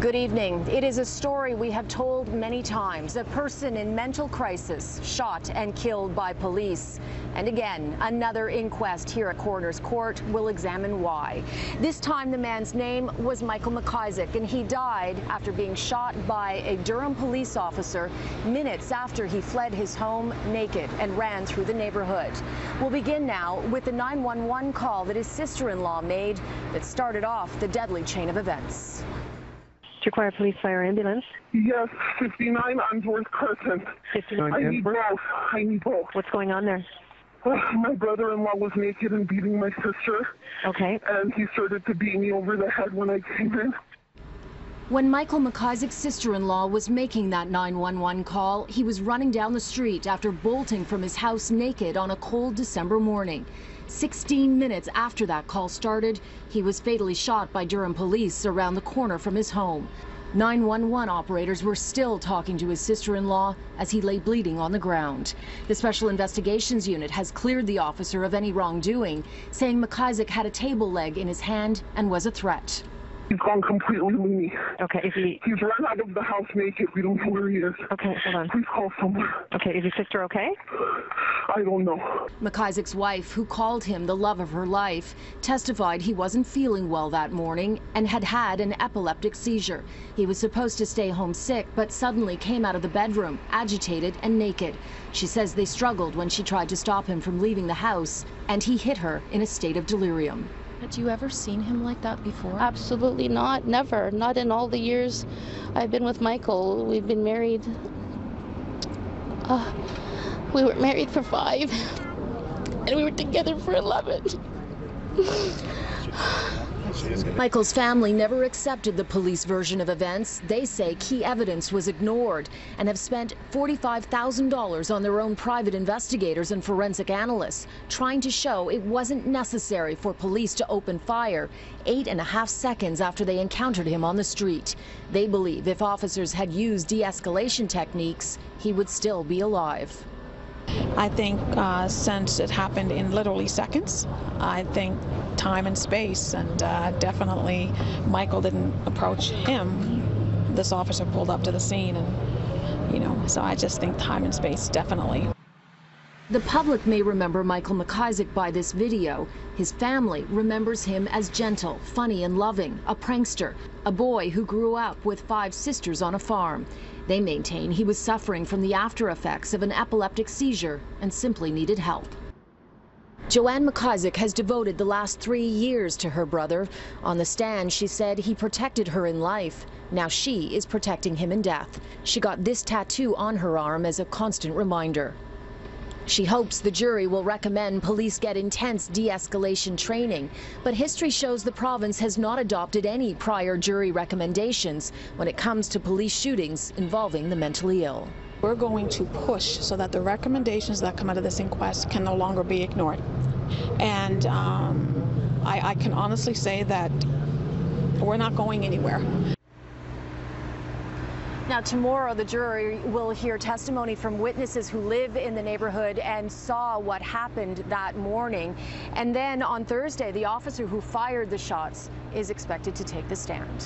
Good evening. It is a story we have told many times. A person in mental crisis shot and killed by police. And again, another inquest here at Coroner's Court will examine why. This time the man's name was Michael Macisaac, and he died after being shot by a Durham police officer minutes after he fled his home naked and ran through the neighborhood. We'll begin now with the 911 call that his sister-in-law made that started off the deadly chain of events. Require police, fire, ambulance? Yes, 59 Unsworth Crescent. 59. I need both. I need both. What's going on there? My brother-in-law was naked and beating my sister. Okay. And he started to beat me over the head when I came in. When Michael Macisaac's sister-in-law was making that 911 call, he was running down the street after bolting from his house naked on a cold December morning. 16 minutes after that call started, he was fatally shot by Durham police around the corner from his home. 911 operators were still talking to his sister-in-law as he lay bleeding on the ground. The Special Investigations Unit has cleared the officer of any wrongdoing, saying Macisaac had a table leg in his hand and was a threat. He's gone completely loony. Okay, He's run out of the house naked. We don't know where he is. Okay, hold on. Please call someone. Okay, is your sister okay? I don't know. Macisaac's wife, who called him the love of her life, testified he wasn't feeling well that morning and had had an epileptic seizure. He was supposed to stay home sick, but suddenly came out of the bedroom, agitated and naked. She says they struggled when she tried to stop him from leaving the house, and he hit her in a state of delirium. Had you ever seen him like that before? Absolutely not. Never. Not in all the years I've been with Michael. We've been married. We were married for 5, and we were together for 11. Michael's family never accepted the police version of events. They say key evidence was ignored and have spent $45,000 on their own private investigators and forensic analysts, trying to show it wasn't necessary for police to open fire 8.5 seconds after they encountered him on the street. They believe if officers had used de-escalation techniques, he would still be alive. I think since it happened in literally seconds, I think time and space, and definitely Michael didn't approach him. This officer pulled up to the scene, and so I just think time and space, definitely. The public may remember Michael Macisaac by this video. His family remembers him as gentle, funny and loving, a prankster, a boy who grew up with 5 sisters on a farm. They maintain he was suffering from the after effects of an epileptic seizure and simply needed help. Joanne Macisaac has devoted the last 3 years to her brother. On the stand, she said he protected her in life. Now she is protecting him in death. She got this tattoo on her arm as a constant reminder. She hopes the jury will recommend police get intense de-escalation training, but history shows the province has not adopted any prior jury recommendations when it comes to police shootings involving the mentally ill. We're going to push so that the recommendations that come out of this inquest can no longer be ignored. And I can honestly say that we're not going anywhere. Now, tomorrow, the jury will hear testimony from witnesses who live in the neighborhood and saw what happened that morning. And then on Thursday, the officer who fired the shots is expected to take the stand.